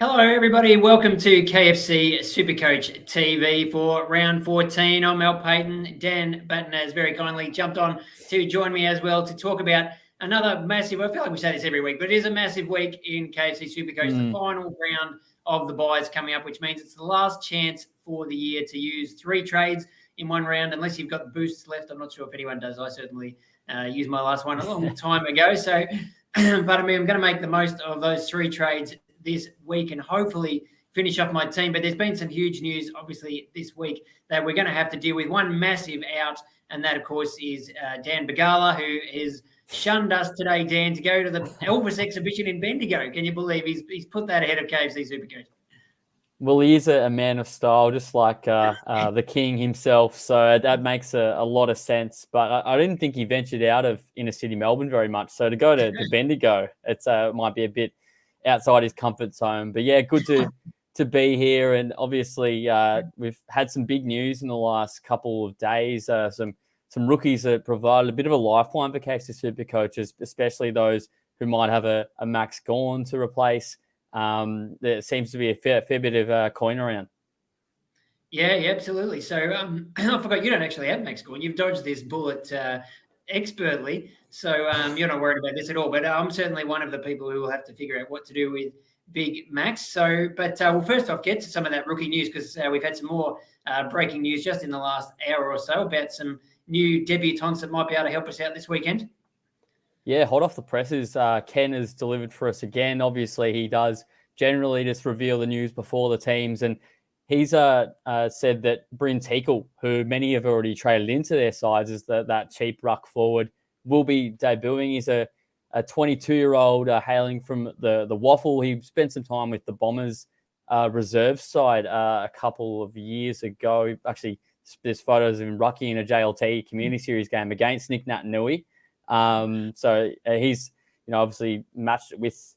Hello, everybody. Welcome to KFC SuperCoach TV for round 14. I'm Paton. Dan Batten has very kindly jumped on to join me as well to talk about another massive, I feel like we say this every week, but it is a massive week in KFC SuperCoach. The final round of the buys coming up, which means it's the last chance for the year to use 3 trades in one round, unless you've got boosts left. I'm not sure if anyone does. I certainly used my last one a long time ago. So, but I'm going to make the most of those 3 trades this week and hopefully finish off my team. But there's been some huge news, obviously, this week that we're going to have to deal with. One massive out, and that, of course, is Dan Bagala, who has shunned us today, Dan, to go to the Elvis exhibition in Bendigo. Can you believe he's put that ahead of KFC SuperCoach? Well, he is a man of style, just like the king himself. So that makes a lot of sense. But I didn't think he ventured out of inner city Melbourne very much. So to go to Bendigo, it might be a bit outside his comfort zone. But yeah, good to be here. And obviously, we've had some big news in the last couple of days. Some rookies that provided a bit of a lifeline for KFC SuperCoaches, especially those who might have a Max Gawn to replace. There seems to be a fair bit of coin around. Yeah, absolutely. So I forgot you don't actually have Max Gawn. You've dodged this bullet expertly. So you're not worried about this at all. But I'm certainly one of the people who will have to figure out what to do with Big Max. So, but we'll first off get to some of that rookie news because we've had some more breaking news just in the last hour or so about some new debutants that might be able to help us out this weekend. Yeah, hot off the presses. Ken has delivered for us again. Obviously, he does generally just reveal the news before the teams. And he's said that Bryn Teakle, who many have already traded into their sides as that cheap ruck forward, will be debuting. He's a 22-year-old hailing from the Waffle. He spent some time with the Bombers reserve side a couple of years ago. Actually, there's photos of him rucking in a JLT Community Series game against Nick Natanui. So he's obviously matched with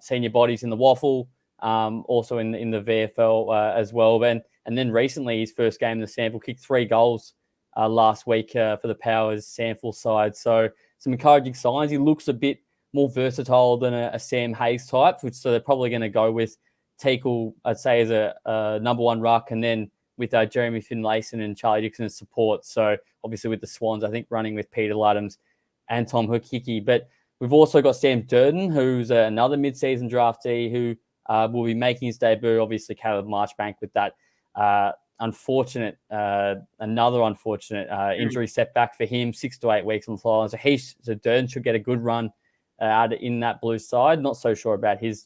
senior bodies in the Waffle, also in the VFL as well. And then recently his first game in the Sample kicked 3 goals last week for the Powers Sample side. So some encouraging signs. He looks a bit more versatile than a Sam Hayes type, so they're probably going to go with Teakle, I'd say, as a number 1 ruck, and then with Jeremy Finlayson and Charlie Dixon as support. So obviously with the Swans, I think running with Peter Luddams and Tom Hook-Hickey. But we've also got Sam Durden, who's another mid-season draftee who will be making his debut. Obviously, Caleb Marchbank with that another unfortunate injury setback for him, 6 to 8 weeks on the sideline. So Durden should get a good run out in that blue side. Not so sure about his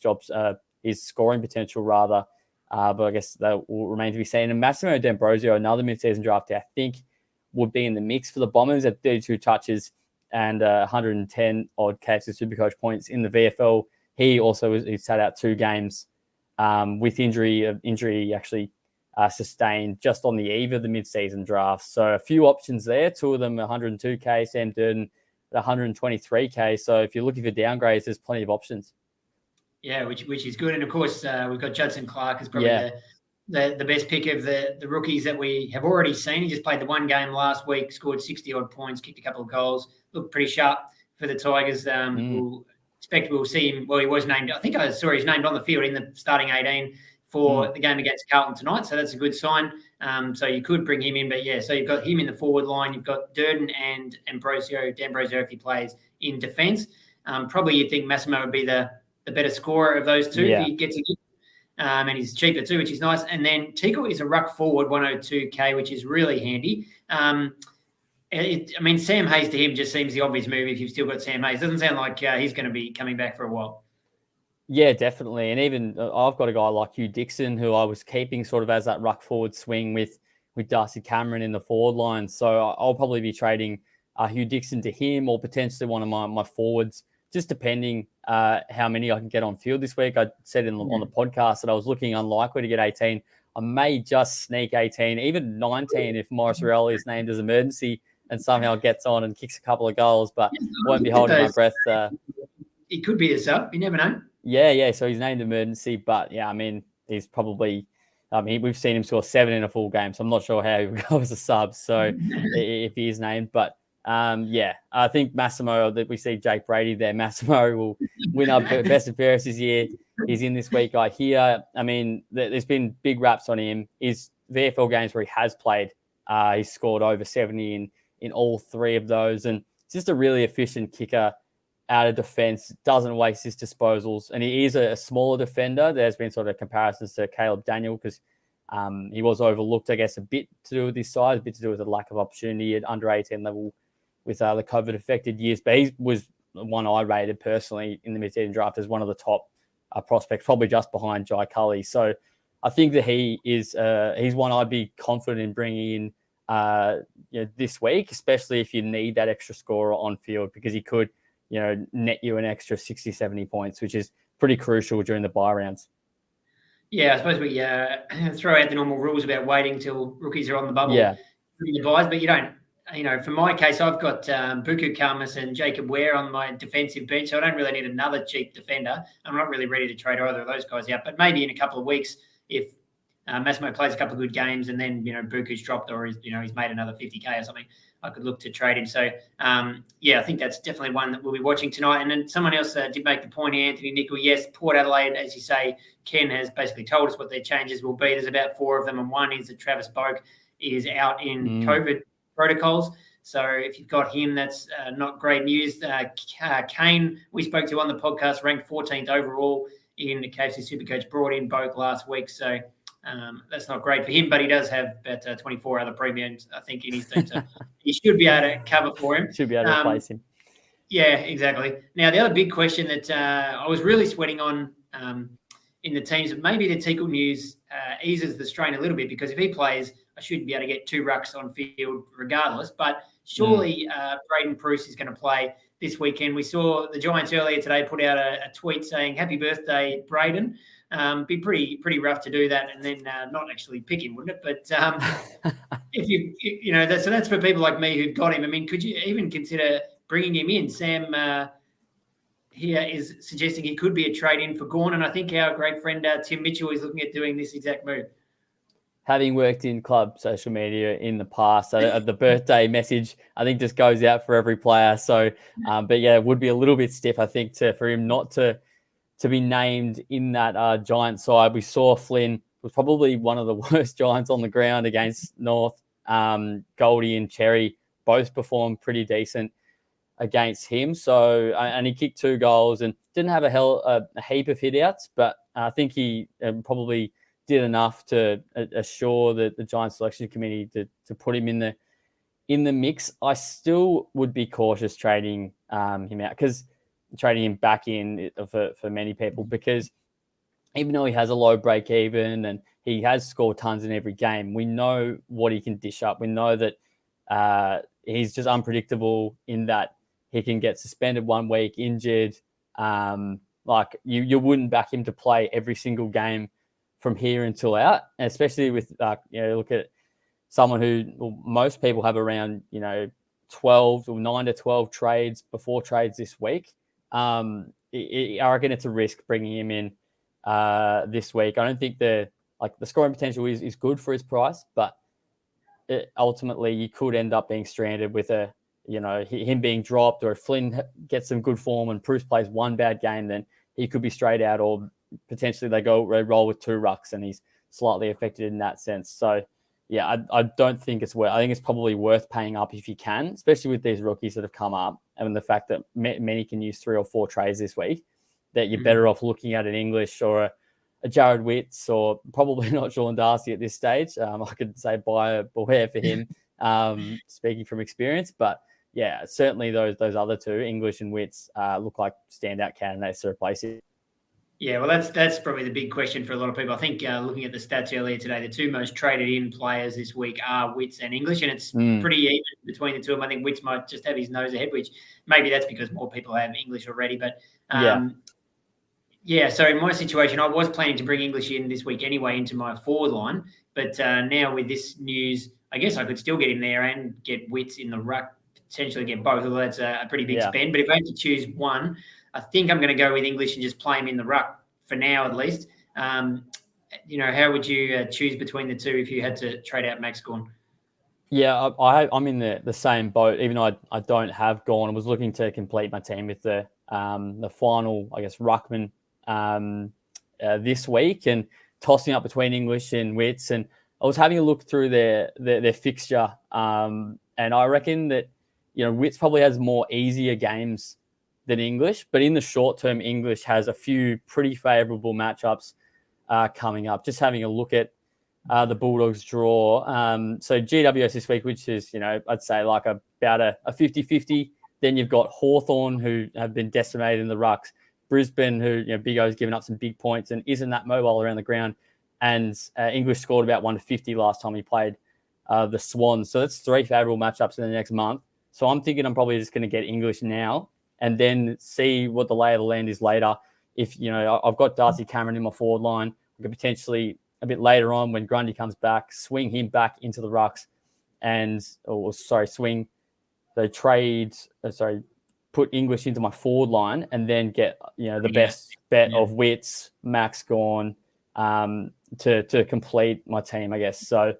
scoring potential rather, but I guess that will remain to be seen. And Massimo D'Ambrosio, another mid-season draftee, I think would be in the mix for the Bombers at 32 touches and 110 odd KFC SuperCoach points in the VFL. He also he sat out 2 games with injury actually sustained just on the eve of the mid-season draft. So a few options there. 2 of them 102k, Sam Durden at 123k. So if you're looking for downgrades, there's plenty of options. Yeah, which is good. And of course, we've got Judson Clark as probably the best pick of the rookies that we have already seen. He just played the 1 game last week, scored 60-odd points, kicked a couple of goals, looked pretty sharp for the Tigers. We'll see him. Well, he was named. I think I saw he's named on the field in the starting 18 for the game against Carlton tonight. So that's a good sign. So you could bring him in. But yeah, so you've got him in the forward line. You've got Durden and D'Ambrosio if he plays in defence. Probably you'd think Massimo would be the better scorer of those 2 if he gets it. And he's cheaper too, which is nice. And then Teakle is a ruck forward, 102k, which is really handy. Sam Hayes to him just seems the obvious move if you've still got Sam Hayes. Doesn't sound like he's going to be coming back for a while. Yeah, definitely. And even I've got a guy like Hugh Dixon who I was keeping sort of as that ruck forward swing with Darcy Cameron in the forward line. So I'll probably be trading Hugh Dixon to him or potentially one of my forwards, just depending how many I can get on field this week. I said on the podcast that I was looking unlikely to get 18. I may just sneak 18, even 19 if Morris Rioli is named as emergency and somehow gets on and kicks a couple of goals, but won't be holding my breath. He could be a sub. You never know. Yeah. So he's named emergency, but he's probably we've seen him score 7 in a full game, so I'm not sure how he would go as a sub. So if he is named, but Yeah, I think Massimo, that we see Jake Brady there. Massimo will win up best and fairest this year. He's in this week, I hear. I mean, there's been big raps on him. His VFL games where he has played, he's scored over 70 in all 3 of those. And it's just a really efficient kicker out of defense, doesn't waste his disposals. And he is a smaller defender. There's been sort of comparisons to Caleb Daniel because he was overlooked, I guess, a bit to do with his size, a bit to do with the lack of opportunity at under 18 level with the COVID-affected years. But he was one I rated personally in the mid-season draft as one of the top prospects, probably just behind Jai Cully. So I think that he is he's one I'd be confident in bringing in this week, especially if you need that extra scorer on field, because he could net you an extra 60, 70 points, which is pretty crucial during the bye rounds. Yeah, I suppose we throw out the normal rules about waiting till rookies are on the bubble. Yeah. The buys, but you don't. For my case, I've got Buku Karmas and Jacob Ware on my defensive bench, so I don't really need another cheap defender. I'm not really ready to trade either of those guys out, but maybe in a couple of weeks, if Massimo plays a couple of good games and then Buku's dropped or he's made another 50k or something, I could look to trade him. So I think that's definitely one that we'll be watching tonight. And then someone else did make the point, Anthony Nicol. Yes, Port Adelaide, as you say, Ken has basically told us what their changes will be. There's about 4 of them, and one is that Travis Boak is out in COVID protocols. So if you've got him, that's not great news. Kane, we spoke to on the podcast, ranked 14th overall in the KFC SuperCoach, brought in Boak last week. So that's not great for him, but he does have about 24 other premiums, I think, in his team. So he should be able to cover for him. Should be able to replace him. Yeah, exactly. Now, the other big question that I was really sweating on in the teams, maybe the Teakle news eases the strain a little bit, because if he plays, I should be able to get 2 rucks on field regardless. But surely Braden Bruce is going to play this weekend. We saw the Giants earlier today put out a tweet saying, "Happy birthday, Braden." Be pretty rough to do that and then not actually pick him, wouldn't it? But if so that's for people like me who've got him. I mean, could you even consider bringing him in? Sam here is suggesting he could be a trade-in for Gawn, and I think our great friend Tim Mitchell is looking at doing this exact move. Having worked in club social media in the past, the birthday message, I think, just goes out for every player. So, but yeah, it would be a little bit stiff, I think, for him not to be named in that Giant side. We saw Flynn was probably one of the worst Giants on the ground against North. Goldie and Cherry both performed pretty decent against him. So, and he kicked 2 goals and didn't have a heap of hit-outs, but I think he probably did enough to assure the Giants selection committee to put him in the mix. I still would be cautious trading him out, because trading him back in for many people, because even though he has a low break even and he has scored tons in every game, we know what he can dish up. We know that he's just unpredictable in that he can get suspended 1 week, injured. Like you wouldn't back him to play every single game from here until out, and especially with look at someone who most people have around 12 or 9 to 12 trades before trades this week. I reckon it's a risk bringing him in this week. I don't think the scoring potential is good for his price, but ultimately you could end up being stranded with him being dropped, or if Flynn gets some good form and Bruce plays 1 bad game, then he could be straight out, or potentially they roll with 2 rucks and he's slightly affected in that sense. So yeah, I don't think it's worth. I think it's probably worth paying up if you can, especially with these rookies that have come up, and the fact that many can use 3 or 4 trades this week. That you're better off looking at an English or a Jared Witts, or probably not Sean Darcy at this stage. I could say beware for him, speaking from experience. But yeah, certainly those other 2, English and Witts, look like standout candidates to replace him. Yeah, well, that's probably the big question for a lot of people. I think looking at the stats earlier today, the 2 most traded in players this week are Witts and English, and it's pretty even between the 2 of them. I think Witts might just have his nose ahead, which maybe that's because more people have English already. But so in my situation, I was planning to bring English in this week anyway into my forward line, but now with this news, I guess I could still get him there and get Witts in the ruck, potentially get both, although that's a pretty big spend. But if I had to choose one, I think I'm going to go with English and just play him in the ruck for now, at least. How would you choose between the 2 if you had to trade out Max Gawn? Yeah, I'm in the same boat. Even though I don't have Gawn, I was looking to complete my team with the final, I guess, ruckman this week, and tossing up between English and Wits. And I was having a look through their fixture, and I reckon that Wits probably has more easier games than English, but in the short term, English has a few pretty favourable matchups coming up. Just having a look at the Bulldogs draw. So GWS this week, which is, I'd say like about a 50-50. Then you've got Hawthorn, who have been decimated in the rucks. Brisbane, who, Big O's given up some big points and isn't that mobile around the ground. And English scored about 150 last time he played the Swans. So that's 3 favourable matchups in the next month. So I'm thinking I'm probably just going to get English now and then see what the lay of the land is later. If, I've got Darcy Cameron in my forward line, I could potentially a bit later on when Grundy comes back, swing him back into the rucks put English into my forward line and then get, the best bet of Wits, Max Gawn, to complete my team, I guess. So,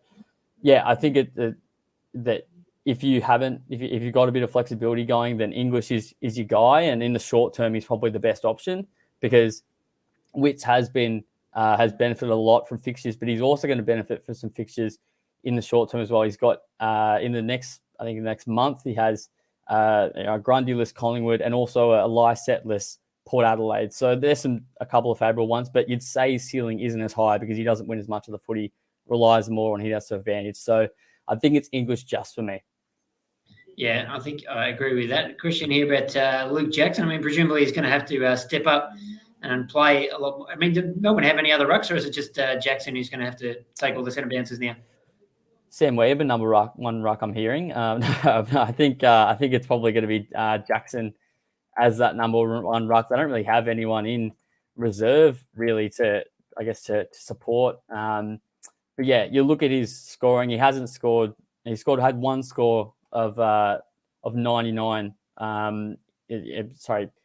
I think that if you've got a bit of flexibility going, then English is your guy. And in the short term, he's probably the best option because Wits has benefited a lot from fixtures, but he's also going to benefit from some fixtures in the short term as well. He's got in the next month, he has a Grundy-less Collingwood and also a Lysette-less Port Adelaide. So there's a couple of favourable ones, but you'd say his ceiling isn't as high because he doesn't win as much of the footy, relies more on his advantage. So I think it's English just for me. Yeah, I think I agree with that. Question here about Luke Jackson. I mean, presumably he's going to have to step up and play a lot more. I mean, did Melbourne have any other rucks, or is it just Jackson who's going to have to take all the centre bounces now? Sam Weber, number one ruck I'm hearing. I think it's probably going to be Jackson as that number one ruck. I don't really have anyone in reserve really to support. But yeah, you look at his scoring. He hasn't scored. Had one score of 99.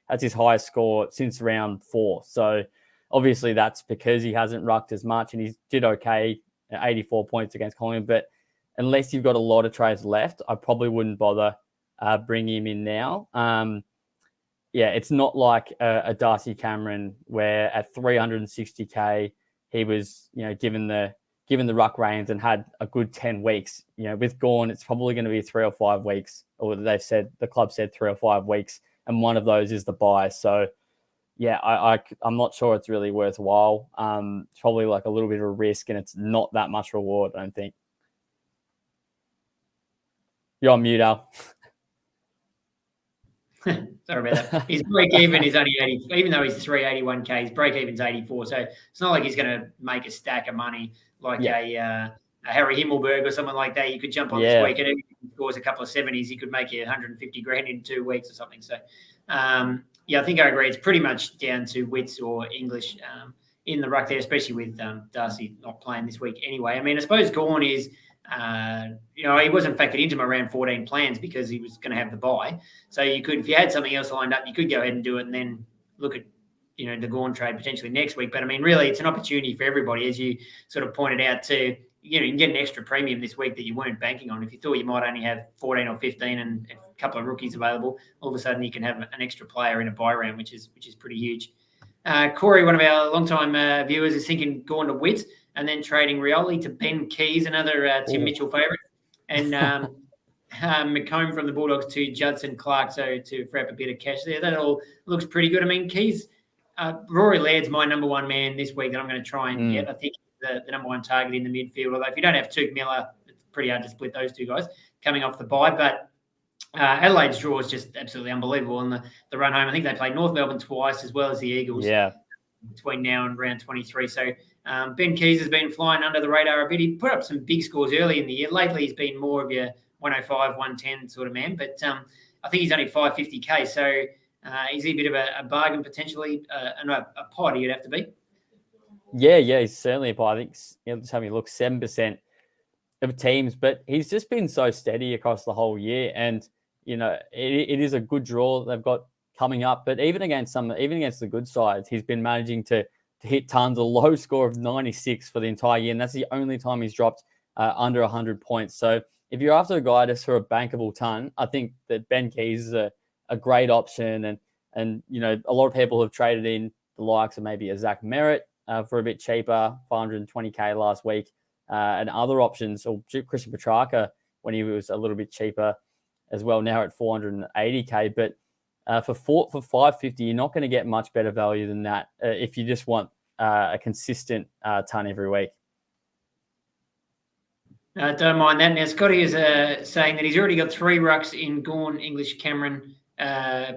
That's his highest score since round 4. So obviously that's because he hasn't rucked as much, and he did okay, 84 points against Collingwood. But unless you've got a lot of trades left, I probably wouldn't bother bringing him in now. It's not like a Darcy Cameron where at 360k he was, given the ruck reins and had a good 10 weeks. With Gawn, it's probably going to be 3 or 5 weeks, or the club said 3 or 5 weeks, and one of those is the buy. So I'm not sure it's really worthwhile. It's probably like a little bit of a risk, and it's not that much reward, I don't think. You're on mute, Al. Sorry about that. His break even is only 80, even though he's 381k, his break even's 84. So it's not like he's going to make a stack of money like a Harry Himmelberg or someone like that. You could jump on this week, and if he scores a couple of 70s, he could make you 150 grand in 2 weeks or something. So, I think I agree. It's pretty much down to Wits or English in the ruck there, especially with Darcy not playing this week anyway. I mean, I suppose Gawn is. He wasn't factored into my round 14 plans because he was going to have the bye. So you could, if you had something else lined up, you could go ahead and do it and then look at, the Gawn trade potentially next week. But I mean, really, it's an opportunity for everybody, as you sort of pointed out, to, you can get an extra premium this week that you weren't banking on. If you thought you might only have 14 or 15 and a couple of rookies available, all of a sudden you can have an extra player in a bye round, which is pretty huge. Corey, one of our long-time viewers, is thinking Gawn to Witt and then trading Rioli to Ben Keys, another Tim Mitchell favourite, and McComb from the Bulldogs to Judson Clark, so to free up a bit of cash there. That all looks pretty good. I mean, Keys, Rory Laird's my number one man this week that I'm going to try and get. I think the number one target in the midfield, although if you don't have Tuke Miller, it's pretty hard to split those two guys coming off the bye. But Adelaide's draw is just absolutely unbelievable. And the run home, I think they played North Melbourne twice as well as the Eagles between now and round 23. So Ben Keys has been flying under the radar a bit. He put up some big scores early in the year. Lately, he's been more of your 105, 110 sort of man. But I think he's only 550k. So is he a bit of a bargain potentially? A pod he'd have to be. Yeah, he's certainly a pod. I think just having a look, 7% of teams, but he's just been so steady across the whole year. And it is a good draw they've got coming up. But even against the good sides, he's been managing to hit tons. A low score of 96 for the entire year, and that's the only time he's dropped under 100 points. So if you're after a guy just for a bankable ton, I think that Ben Keys is a great option. And a lot of people have traded in the likes of maybe a Zach Merritt for a bit cheaper, 520K last week, and other options, or Christian Petrarca when he was a little bit cheaper as well, now at 480K. But for 550, you're not going to get much better value than that if you just want a consistent ton every week. Don't mind that. Now, Scotty is saying that he's already got 3 rucks in Gawn, English, Cameron,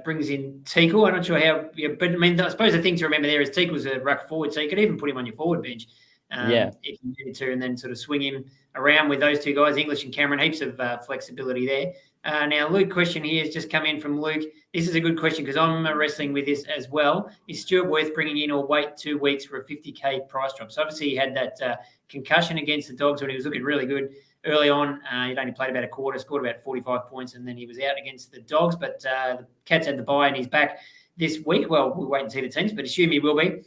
brings in Teakle. I'm not sure how, but I mean, I suppose the thing to remember there is Teakle's a ruck forward, so you could even put him on your forward bench if you needed to, and then sort of swing him around with those 2 guys, English and Cameron. Heaps of flexibility there. Now, Luke, question here has just come in from Luke. This is a good question because I'm wrestling with this as well. Is Stuart worth bringing in, or wait 2 weeks for a 50K price drop? So obviously he had that concussion against the Dogs when he was looking really good early on. He'd only played about a quarter, scored about 45 points, and then he was out against the Dogs. But the Cats had the bye and he's back this week. Well, we'll wait and see the teams, but assume he will be.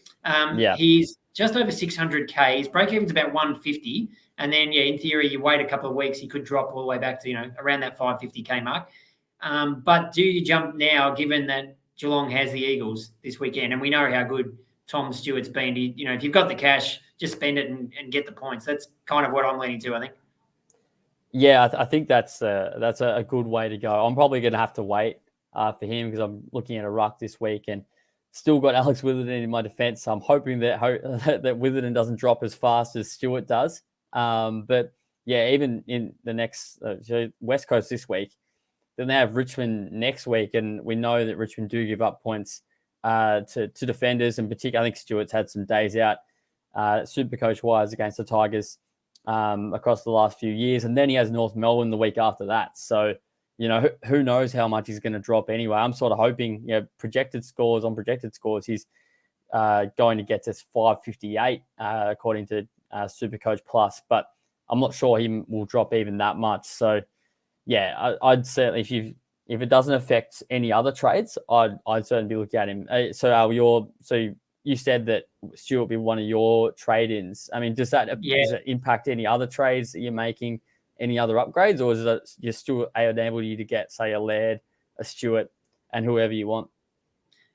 He's just over 600K. His break-even's about 150. And then, in theory, you wait a couple of weeks, he could drop all the way back to, around that 550K mark. But do you jump now, given that Geelong has the Eagles this weekend? And we know how good Tom Stewart's been. If you've got the cash, just spend it and get the points. That's kind of what I'm leaning to, I think. Yeah, I think that's a good way to go. I'm probably going to have to wait for him because I'm looking at a ruck this week and still got Alex Witherden in my defence. So I'm hoping that Witherden doesn't drop as fast as Stewart does. But yeah, even in the next West Coast this week, then they have Richmond next week, and we know that Richmond do give up points to defenders, in particular. I think Stewart's had some days out Supercoach wise against the Tigers across the last few years, and then he has North Melbourne the week after that. So who knows how much he's going to drop anyway. I'm sort of hoping projected scores, he's going to get to 558 according to Supercoach Plus, but I'm not sure he will drop even that much. So yeah, I'd certainly, if it doesn't affect any other trades, I'd certainly be looking at him. So you said that Stuart will be one of your trade-ins. I mean, does it impact any other trades that you're making, any other upgrades, or is it you're still enable you to get, say, a Laird, a Stuart, and whoever you want?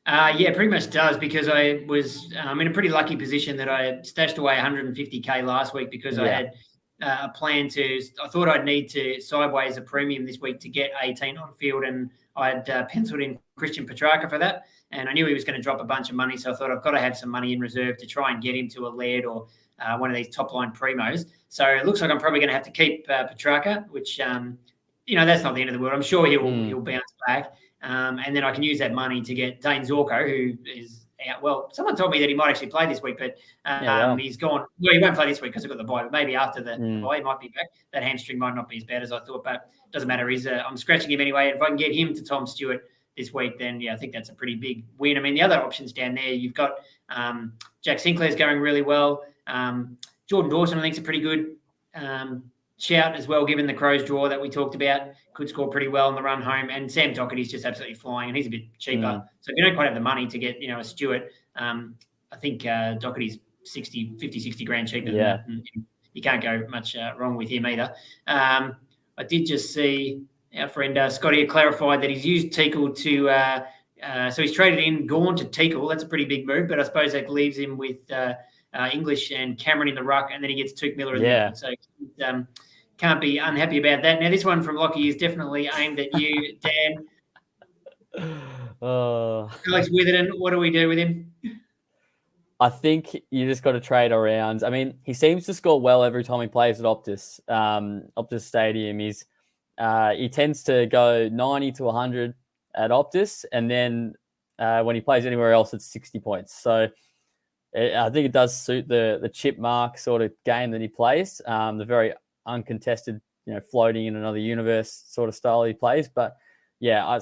Yeah, pretty much does, because I was in a pretty lucky position that I stashed away 150K last week because I had a plan I thought I'd need to sideways a premium this week to get 18 on field, and I'd penciled in Christian Petrarca for that, and I knew he was going to drop a bunch of money, so I thought I've got to have some money in reserve to try and get him to a Laird or one of these top-line primos. So it looks like I'm probably going to have to keep Petrarca, which, that's not the end of the world. I'm sure he'll bounce back. And then I can use that money to get Dane Zorko, who is out. Well, someone told me that he might actually play this week, but he's gone. Well, he won't play this week because I've got the bye, but maybe after the bye he might be back. That hamstring might not be as bad as I thought, but it doesn't matter. I'm scratching him anyway. If I can get him to Tom Stewart this week, then, I think that's a pretty big win. I mean, the other options down there, you've got Jack Sinclair's going really well. Jordan Dawson, I think, is a pretty good shout as well, given the Crows draw that we talked about. Could score pretty well on the run home. And Sam Docherty's just absolutely flying, and he's a bit cheaper. So if you don't quite have the money to get, a Stewart, I think Docherty's 50-60 grand cheaper than that. And you can't go much wrong with him either. I did just see our friend Scotty clarified that he's used Teakle to so he's traded in Gawn to Teakle. That's a pretty big move, but I suppose that leaves him with English and Cameron in the ruck, and then he gets Tuke Miller in the middle. So can't be unhappy about that. Now, this one from Lockie is definitely aimed at you, Dan. Alex Witherden, what do we do with him? I think you just got to trade around. I mean, he seems to score well every time he plays at Optus Stadium. He tends to go 90 to 100 at Optus, and then when he plays anywhere else, it's 60 points. So I think it does suit the chip mark sort of game that he plays, the very uncontested, floating in another universe sort of style he plays. But yeah,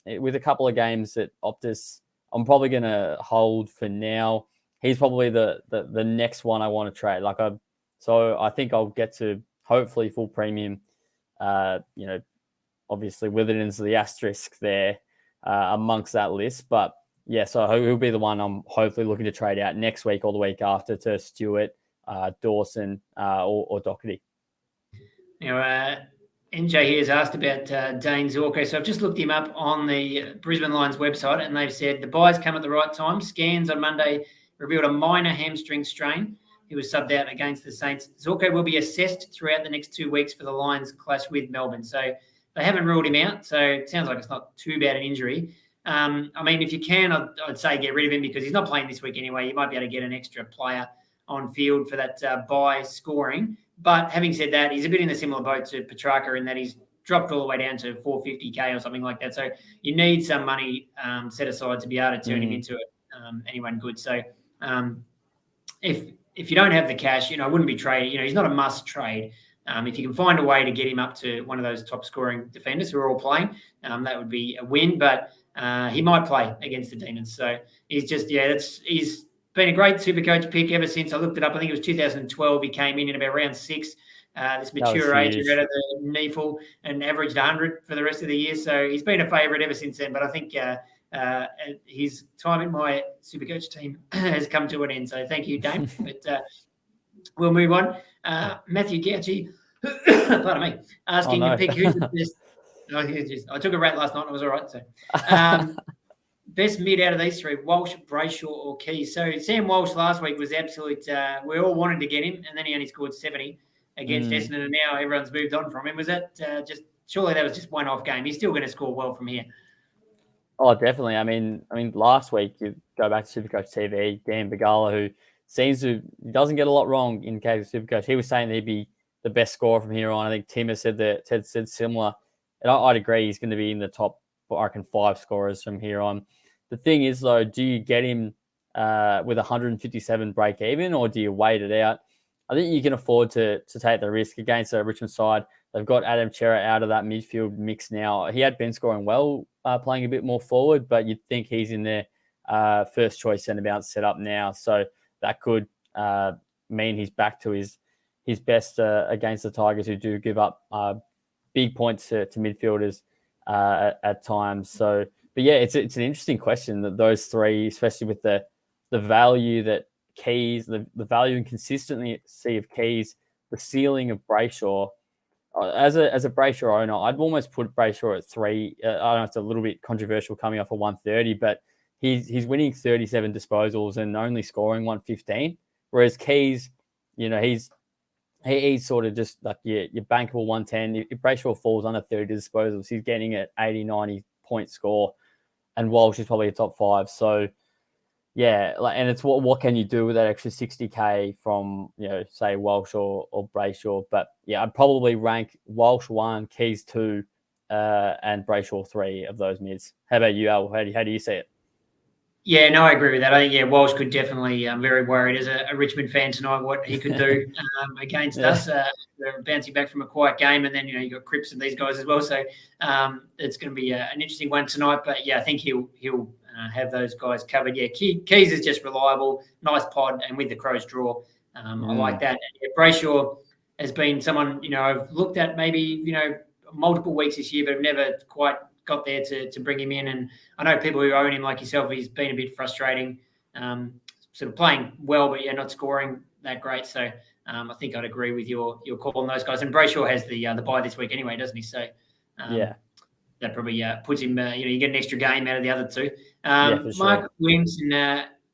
with a couple of games at Optus, I'm probably going to hold for now. He's probably the next one I want to trade. So I think I'll get to hopefully full premium. Obviously Witherden's the asterisk there amongst that list, but yeah, so he'll be the one I'm hopefully looking to trade out next week or the week after to Stewart, Dawson, or Docherty. Now, NJ here has asked about Dane Zorko. So I've just looked him up on the Brisbane Lions website, and they've said the buys come at the right time. Scans on Monday revealed a minor hamstring strain. He was subbed out against the Saints. Zorko will be assessed throughout the next 2 weeks for the Lions' clash with Melbourne. So they haven't ruled him out. So it sounds like it's not too bad an injury. I mean, if you can, I'd say get rid of him because he's not playing this week anyway. You might be able to get an extra player on field for that buy scoring. But having said that, he's a bit in a similar boat to Petrarca in that he's dropped all the way down to 450K or something like that. So you need some money set aside to be able to turn him into anyone good. So if you don't have the cash, I wouldn't be trading. He's not a must trade. If you can find a way to get him up to one of those top scoring defenders who are all playing, that would be a win. But he might play against the Demons. So he's just, he's been a great Supercoach pick ever since. I looked it up. I think it was 2012. He came in about round 6. This mature age out of the NEFL and averaged 100 for the rest of the year. So he's been a favourite ever since then. But I think his time in my Supercoach team has come to an end. So thank you, Dane. But we'll move on. Matthew Gauci, pardon me, asking to pick who's the best. I took a rat last night and it was all right. So best mid out of these three, Walsh, Brayshaw or Keys. So Sam Walsh last week was absolute. We all wanted to get him, and then he only scored 70 against Essendon, and now everyone's moved on from him. Was that surely that was just one-off game? He's still going to score well from here. Oh, definitely. I mean, last week you go back to Supercoach TV, Dan Bagala, who doesn't get a lot wrong in case of Supercoach. He was saying that he'd be the best scorer from here on. I think Tim has said similar, and I'd agree he's going to be in the top, I reckon, 5 scorers from here on. The thing is, though, do you get him with 157 break even, or do you wait it out? I think you can afford to take the risk against the Richmond side. They've got Adam Chera out of that midfield mix now. He had been scoring well, playing a bit more forward, but you'd think he's in their first choice centre bounce setup now. So that could mean he's back to his best against the Tigers, who do give up big points to midfielders at times. So, but yeah, it's an interesting question that those three, especially with the value that Keys, the value and consistency of Keys, the ceiling of Brayshaw. As a Brayshaw owner, I'd almost put Brayshaw at 3. I know it's a little bit controversial coming off of 130, but he's winning 37 disposals and only scoring 115. Whereas Keys, he's sort of just like your bankable 110. If Brayshaw falls under 30 disposals, he's getting an 80, 90 point score, and Walsh is probably a top 5. So yeah, and it's what can you do with that extra 60K from, say Walsh or Brayshaw. But yeah, I'd probably rank Walsh 1, Keys 2, and Brayshaw 3 of those mids. How about you, Al? How do you see it? Yeah, no, I agree with that. I think, Walsh could definitely, I'm very worried as a Richmond fan tonight what he could do against us. They're bouncing back from a quiet game, and then, you got Cripps and these guys as well. So it's going to be an interesting one tonight. But, yeah, I think he'll have those guys covered. Yeah, Keys is just reliable, nice pod, and with the Crows draw, I like that. And, yeah, Brayshaw has been someone, I've looked at maybe, multiple weeks this year, but I've never quite got there to bring him in. And I know people who own him like yourself, he's been a bit frustrating, sort of playing well, but not scoring that great. So I think I'd agree with your call on those guys. And Brayshaw has the bye this week anyway, doesn't he? So yeah, that probably puts him, you get an extra game out of the other two. For sure. Mark Wilkinson,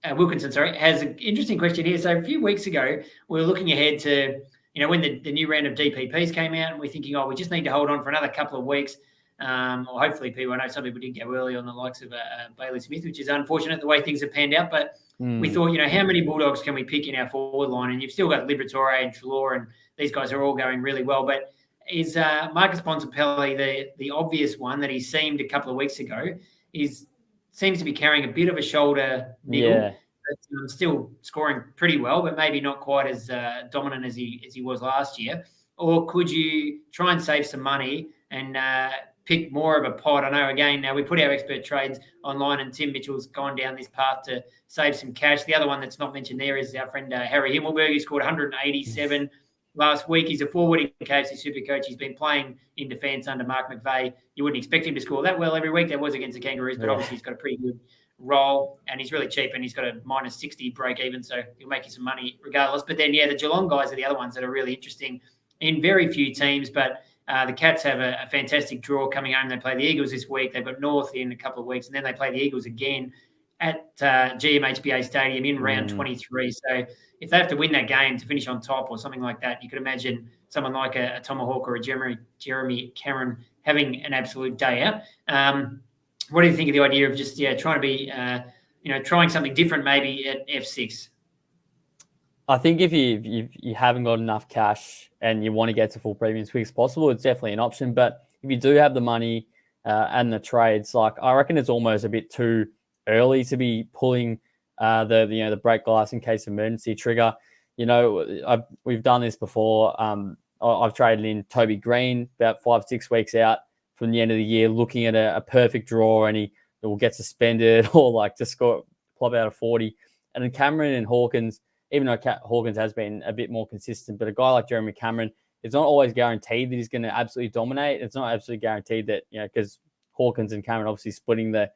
has an interesting question here. So a few weeks ago, we were looking ahead to, when the new round of DPPs came out, and we're thinking, we just need to hold on for another couple of weeks. Or hopefully I know some people did go early on the likes of Bailey Smith, which is unfortunate the way things have panned out. But we thought, how many Bulldogs can we pick in our forward line? And you've still got Liberatore and Trelaw, and these guys are all going really well. But is Marcus Bontempelli the obvious one that he seemed a couple of weeks ago? Seems to be carrying a bit of a shoulder niggle, but still scoring pretty well, but maybe not quite as dominant as he was last year. Or could you try and save some money and pick more of a pod? I know, again, now we put our expert trades online, and Tim Mitchell's gone down this path to save some cash. The other one that's not mentioned there is our friend Harry Himmelberg, who scored 187 last week. He's a forward in KFC SuperCoach. He's been playing in defence under Mark McVeigh. You wouldn't expect him to score that well every week. That was against the Kangaroos, but obviously he's got a pretty good role, and he's really cheap, and he's got a minus 60 break even, so he'll make you some money regardless. But then, the Geelong guys are the other ones that are really interesting in very few teams, but The Cats have a fantastic draw coming home. They play the Eagles this week. They've got North in a couple of weeks, and then they play the Eagles again at GMHBA Stadium in round 23. So if they have to win that game to finish on top or something like that, you could imagine someone like a Tomahawk or a Jeremy Cameron having an absolute day out. What do you think of the idea of just trying to be trying something different maybe at F6? I think if you haven't got enough cash and you want to get to full premium as quick as possible, it's definitely an option. But if you do have the money and the trades, I reckon it's almost a bit too early to be pulling the break glass in case of emergency trigger. We've done this before. I've traded in Toby Green about 5-6 weeks out from the end of the year, looking at a perfect draw, and he will get suspended or to score club out of 40. And then Cameron and Hawkins, even though Hawkins has been a bit more consistent, but a guy like Jeremy Cameron, it's not always guaranteed that he's going to absolutely dominate. It's not absolutely guaranteed that, because Hawkins and Cameron obviously splitting the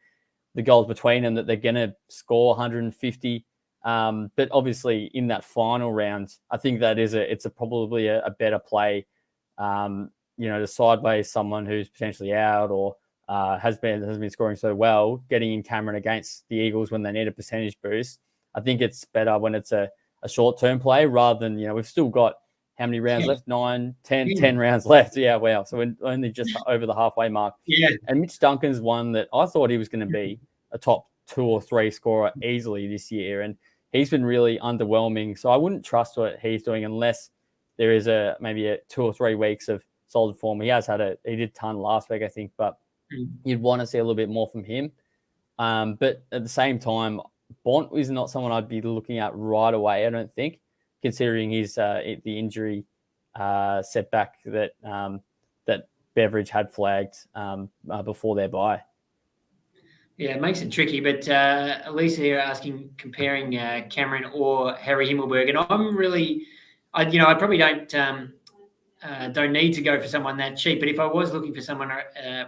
goals between them, that they're going to score 150. But obviously in that final round, I think that it's probably a better play, to sideways someone who's potentially out or has been scoring so well, getting in Cameron against the Eagles when they need a percentage boost. I think it's better when it's a short-term play rather than, we've still got how many rounds left? 9, 10 rounds left. Yeah, wow. So we're only just over the halfway mark. Yeah. And Mitch Duncan's one that I thought he was going to be a top 2 or 3 scorer easily this year. And he's been really underwhelming. So I wouldn't trust what he's doing unless there is maybe 2 or 3 weeks of solid form. He did a ton last week, I think, but you'd want to see a little bit more from him. But at the same time, Bont is not someone I'd be looking at right away, I don't think, considering his the injury setback that Beveridge had flagged before their bye. Yeah, it makes it tricky. But Elisa here asking, comparing Cameron or Harry Himmelberg, and I'm really, I probably don't need to go for someone that cheap. But if I was looking for someone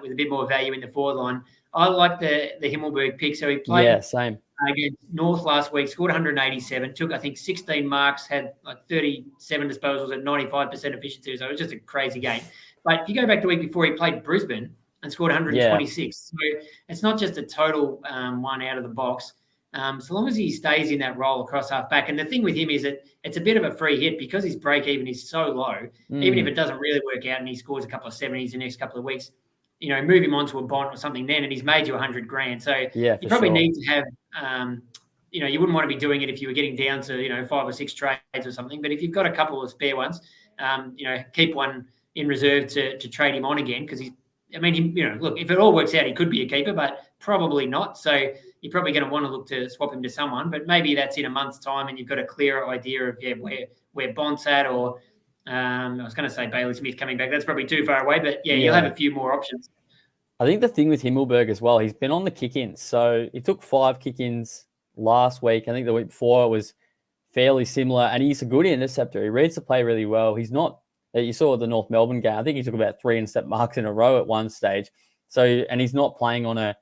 with a bit more value in the forward line, I like the Himmelberg pick. So he played same against North last week, scored 187, took I think 16 marks, had 37 disposals at 95% efficiency. So it was just a crazy game. But if you go back the week before, he played Brisbane and scored 126. So it's not just a total one out of the box. So long as he stays in that role across half back. And the thing with him is that it's a bit of a free hit because his break even is so low. Even if it doesn't really work out and he scores a couple of 70s the next couple of weeks, move him on to a Bont or something then, and he's made you $100,000. So you probably need to have, you wouldn't want to be doing it if you were getting down to, 5 or 6 trades or something. But if you've got a couple of spare ones, keep one in reserve to trade him on again because look, if it all works out, he could be a keeper, but probably not. So you're probably going to want to look to swap him to someone, but maybe that's in a month's time and you've got a clearer idea of where Bont's at, or I was going to say Bailey Smith coming back. That's probably too far away, but you'll have a few more options. I think the thing with Himmelberg as well, he's been on the kick-ins. So he took 5 kick-ins last week. I think the week before it was fairly similar, and he's a good interceptor. He reads the play really well. He's not, you saw the North Melbourne game, I think he took about 3 intercept marks in a row at one stage. So, and he's not playing on a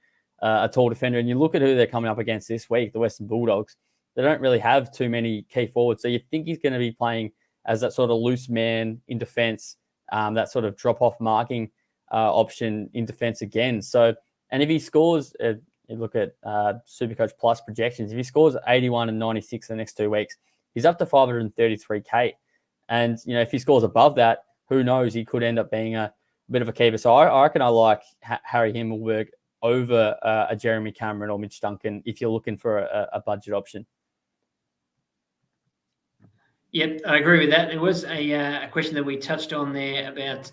tall defender. And you look at who they're coming up against this week, the Western Bulldogs, they don't really have too many key forwards. So you think he's going to be playing as that sort of loose man in defense, that sort of drop-off marking option in defense again. So, and if he scores, you look at SuperCoach Plus projections, if he scores 81 and 96 the next 2 weeks, he's up to 533K. And, if he scores above that, who knows, he could end up being a bit of a keeper. So I reckon I like Harry Himmelberg over a Jeremy Cameron or Mitch Duncan if you're looking for a budget option. Yep, I agree with that. There was a question that we touched on there about,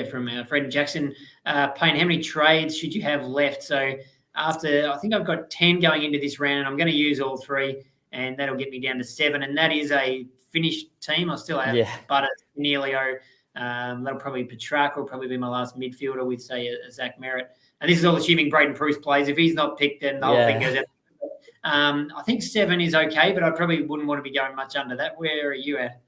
from Fred Jackson, Payne, how many trades should you have left? So I think I've got 10 going into this round, and I'm going to use all 3, and that'll get me down to 7. And that is a finished team. I still have Butter, Neilio. That'll probably be Petrarca, will probably be my last midfielder with, say, a Zach Merritt. And this is all assuming Braden Bruce plays. If he's not picked, then the whole thing goes out. I think 7 is okay, but I probably wouldn't want to be going much under that. Where are you at?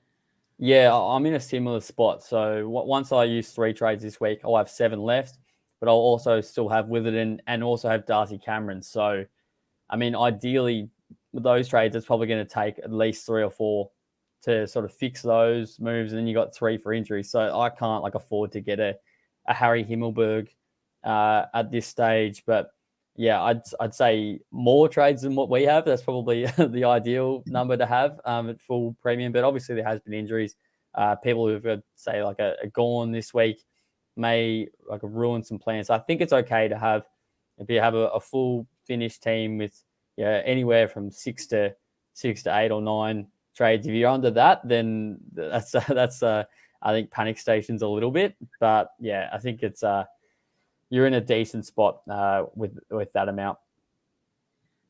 Yeah, I'm in a similar spot. So once I use 3 trades this week, I'll have 7 left, but I'll also still have Witherden and also have Darcy Cameron. So, ideally, with those trades, it's probably going to take at least 3 or 4 to sort of fix those moves, and then you got 3 for injury. So I can't afford to get a Harry Himmelberg at this stage. But yeah, I'd say more trades than what we have. That's probably the ideal number to have at full premium. But obviously there has been injuries. People who've got, say, like a Gawn this week may ruin some plans. So I think it's okay to have, if you have a full finished team with anywhere from 6 to 8 or 9 trades. If you're under that, then that's I think panic stations a little bit. But yeah, I think it's you're in a decent spot with that amount.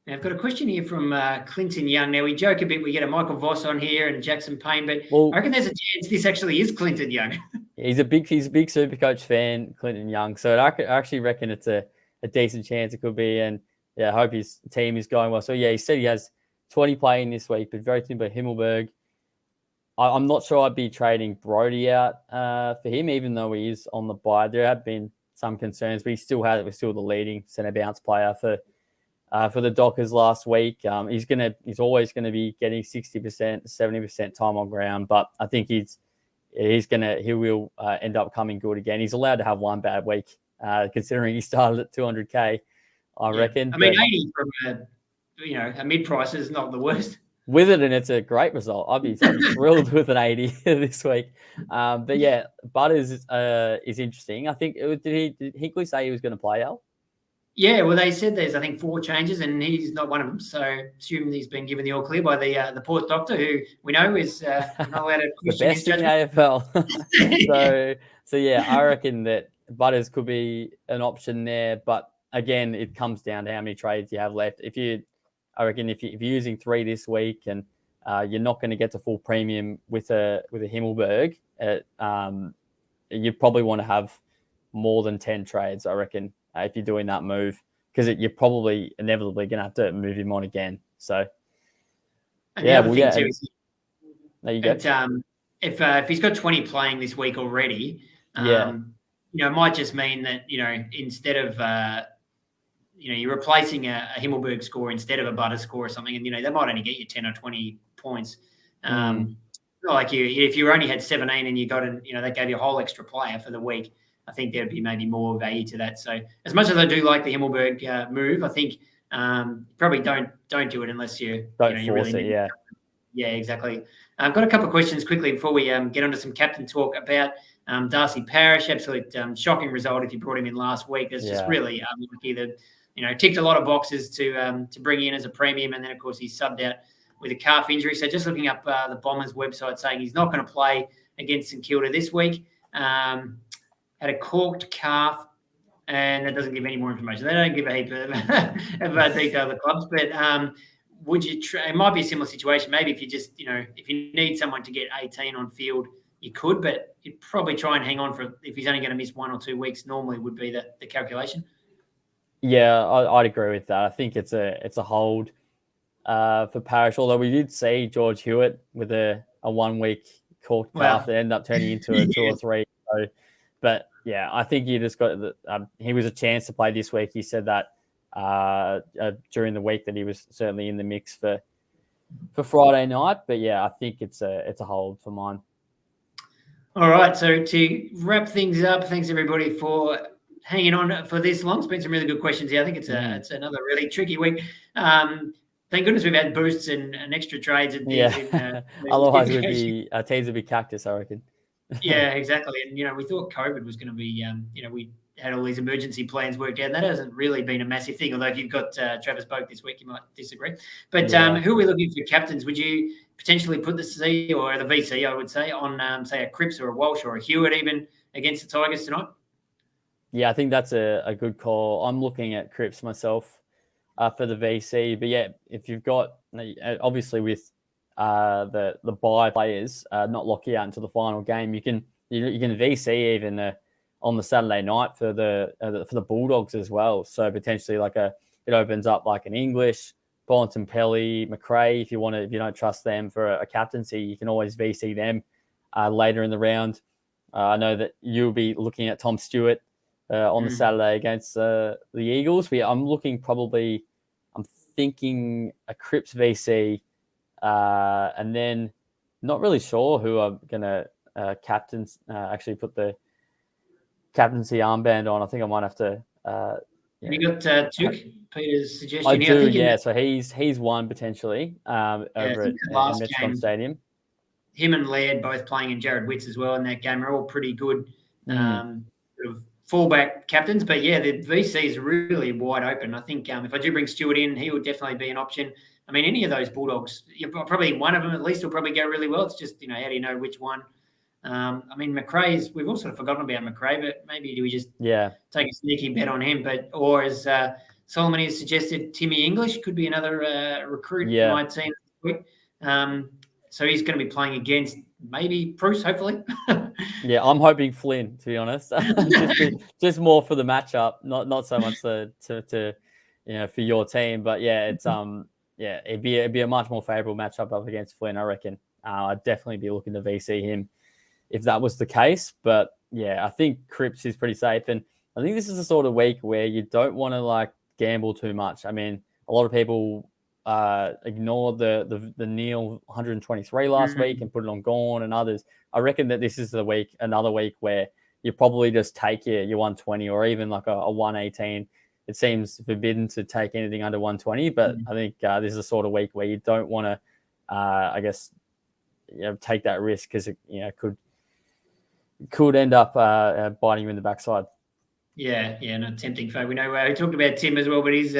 Now, I've got a question here from Clinton Young. Now, we joke a bit. We get a Michael Voss on here and Jackson Payne, but I reckon there's a chance this actually is Clinton Young. He's a big SuperCoach fan, Clinton Young. So I actually reckon it's a decent chance it could be. And yeah, I hope his team is going well. So yeah, he said he has 20 playing this week, but very thin by Himmelberg. I'm not sure I'd be trading Brody out for him, even though he is on the bye. There have been some concerns, but we're still the leading centre bounce player for the Dockers last week. He's always going to be getting 60%, 70% time on ground, but I think he will end up coming good again. He's allowed to have one bad week, considering he started at 200K, I reckon. I mean, 80 from a mid price is not the worst. With it, and it's a great result. I'd be thrilled with an 80 this week. But yeah, Butters is interesting. I think did Hinkley say he was going to play, Al? Yeah, well, they said there's, I think, 4 changes, and he's not one of them. So, assume he's been given the all clear by the Port doctor, who we know is not allowed to question his judgment. The best in AFL. So yeah, I reckon that Butters could be an option there. But again, it comes down to how many trades you have left. I reckon if you're using 3 this week and you're not going to get to full premium with a Himmelberg, you probably want to have more than 10 trades, I reckon, if you're doing that move, because you're probably inevitably going to have to move him on again. So, there you go. If he's got 20 playing this week already, it might just mean that instead of you're replacing a Himmelberg score instead of a Butter score or something, and that might only get you 10 or 20 points. Like if you only had 17 and you got they gave you a whole extra player for the week, I think there'd be maybe more value to that. So as much as I do like the Himmelberg move, I think probably don't do it unless you really need it. Yeah, exactly. I've got a couple of questions quickly before we get onto some captain talk about Darcy Parish. Absolute shocking result if you brought him in last week. It's just really unlucky that ticked a lot of boxes to bring in as a premium, and then of course he's subbed out with a calf injury. So just looking up the Bombers website saying he's not going to play against St Kilda this week. Had a corked calf, and it doesn't give any more information. They don't give a heap of detail of the clubs, but would you it might be a similar situation. Maybe if you just, if you need someone to get 18 on field, you could, but you'd probably try and hang on for, if he's only going to miss 1 or 2 weeks, normally would be the calculation. Yeah, I'd agree with that. I think it's a hold for Parish, although we did see George Hewitt with a 1 week corked calf that ended up turning into a 2 or 3. So, but yeah, I think you just got he was a chance to play this week. He said that during the week that he was certainly in the mix for Friday night. But yeah, I think it's a hold for mine. All right. So to wrap things up, thanks everybody for hanging on for this long. It's been some really good questions here. I think it's another really tricky week. Thank goodness we've had boosts and extra trades. Otherwise, our teams would be cactus, I reckon. Yeah, exactly. And, we thought COVID was going to be, we had all these emergency plans worked out. And that hasn't really been a massive thing, although if you've got Travis Boak this week, you might disagree. But who are we looking for captains? Would you potentially put the C or the VC, I would say, on, say, a Cripps or a Walsh or a Hewitt even against the Tigers tonight? Yeah, I think that's a good call. I'm looking at Cripps myself for the VC. But, yeah, if you've got, obviously with the bye players not lock you out until the final game, you can VC even on the Saturday night for the Bulldogs as well. So potentially it opens up like an English, Bontempelli, McRae. If you don't trust them for a captaincy, you can always VC them later in the round. I know that you'll be looking at Tom Stewart on the Saturday against the Eagles. But yeah, I'm thinking a Cripps VC. And then Not really sure who I'm gonna actually put the captaincy armband on. I think I might have to. Have you got Tuke, Peter's suggestion? I here? do, I think So he's one potentially over I at think the last Metcalfe game, Stadium. him and Laird both playing, and Jared Witts as well in that game are all pretty good sort of fullback captains. But yeah, the VC is really wide open. I think if I do bring Stewart in, he would definitely be an option. I mean, any of those Bulldogs, probably one of them at least will probably go really well. It's just, how do you know which one? I mean, McRae's, we've all sort of forgotten about McRae, but maybe do we just take a sneaky bet on him? Or as Solomon has suggested, Timmy English could be another recruit for my team this week. So he's going to be playing against maybe Bruce, hopefully. Yeah, I'm hoping Flynn, to be honest. just more for the matchup, not so much to for your team. But yeah, it's it'd be a much more favourable matchup up against Flynn, I reckon. I'd definitely be looking to VC him if that was the case. But yeah, I think Cripps is pretty safe, and I think this is the sort of week where you don't want to gamble too much. I mean, a lot of people ignored the Neil 123 last week and put it on Gawn and others. I reckon that this is another week where you probably just take your 120 or even like a 118. It seems forbidden to take anything under 120, but I think this is the sort of week where you don't want to, I guess, take that risk because it could end up biting you in the backside. Yeah, not tempting. We know we talked about Tim as well, but he's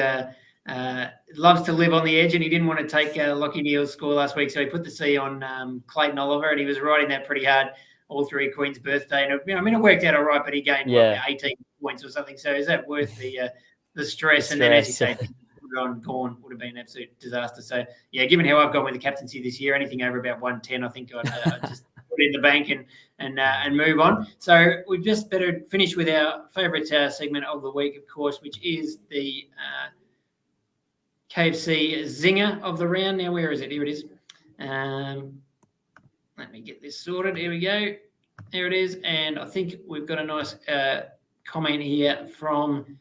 loves to live on the edge, and he didn't want to take Lockie Neal's score last week, so he put the C on Clayton Oliver, and he was riding that pretty hard all through Queen's birthday. And it worked out all right, but he gained 18 points or something. So is that worth the stress? And then, as you say, on Gawn would have been an absolute disaster. So yeah, given how I've gone with the captaincy this year, anything over about 110, I think I'd just put it in the bank and move on. So we've just better finish with our favourite segment of the week, of course, which is the KFC zinger of the round. Now, where is it? Here it is. Let me get this sorted. Here we go. There it is. And I think we've got a nice comment here from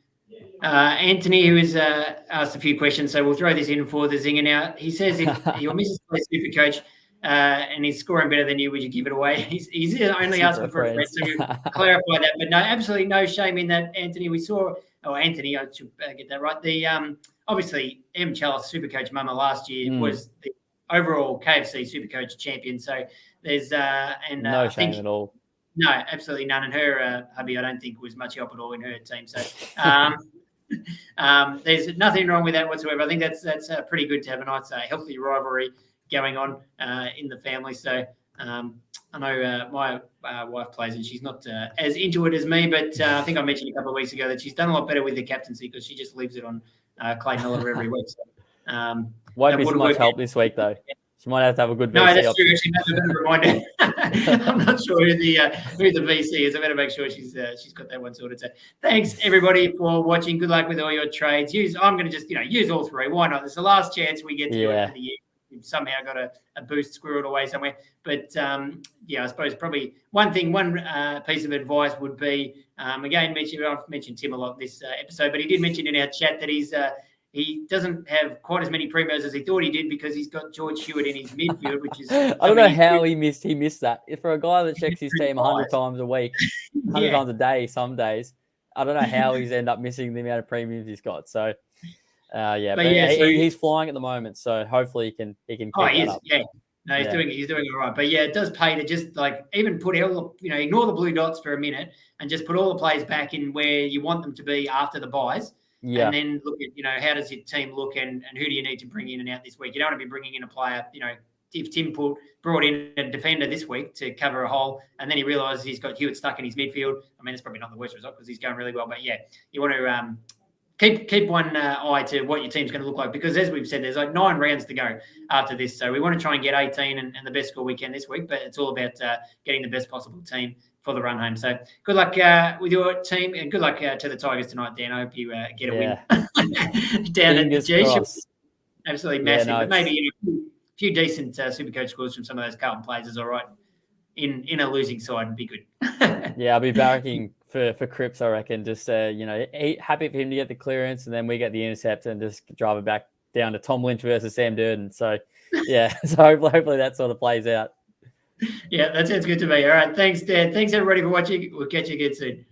Anthony, who has asked a few questions. So we'll throw this in for the zinger now. He says, if your missus plays SuperCoach and he's scoring better than you, would you give it away? He's only asking for a friend, so you clarify that. But no, absolutely no shame in that, Anthony. We saw, Anthony, I should get that right. The obviously, M. Chalice, SuperCoach Mama last year was the overall KFC SuperCoach champion. So there's no shame at all. No, absolutely none. And her hubby, I don't think, was much help at all in her team. So there's nothing wrong with that whatsoever. I think that's pretty good to have a nice, healthy rivalry going on in the family. So I know my wife plays and she's not as into it as me, but I think I mentioned a couple of weeks ago that she's done a lot better with the captaincy because she just leaves it on Clayton Oliver every week. So, won't be so much help this week, though. She might have to have a good VC. No, that's true. Actually, that's a better reminder. I'm not sure who the VC is. I better make sure she's got that one sorted. So thanks everybody for watching. Good luck with all your trades. I'm going to just use all three. Why not? It's the last chance we get to do it for the year. We've somehow got a boost squirreled away somewhere. But I suppose probably one piece of advice would be again I've mentioned Tim a lot this episode, but he did mention in our chat that he doesn't have quite as many primos as he thought he did because he's got George Hewitt in his midfield, which is I don't know how he missed that. If for a guy that checks his team 100 times a week, 100 times a day, some days, I don't know how he's ended up missing the amount of premiums he's got. So he's flying at the moment, so hopefully he can keep that up. Yeah. No, he's doing all right. But yeah, it does pay to just even put ignore the blue dots for a minute and just put all the players back in where you want them to be after the buys. Yeah. And then look at, how does your team look and who do you need to bring in and out this week? You don't want to be bringing in a player, if Tim brought in a defender this week to cover a hole and then he realises he's got Hewitt stuck in his midfield. I mean, it's probably not the worst result because he's going really well. But yeah, you want to keep one eye to what your team's going to look like because as we've said, there's 9 rounds to go after this. So we want to try and get 18 and the best score we can this week, but it's all about getting the best possible team for the run home. So good luck with your team and good luck to the Tigers tonight, Dan. I hope you get a win down at the G. Absolutely massive. But maybe a few decent SuperCoach scores from some of those Carlton players is all right. In a losing side would be good. Yeah, I'll be barracking for Cripps, I reckon. Just happy for him to get the clearance and then we get the intercept and just drive it back down to Tom Lynch versus Sam Durden. So yeah, so hopefully that sort of plays out. Yeah, that sounds good to me. All right. Thanks, Dan. Thanks, everybody, for watching. We'll catch you again soon.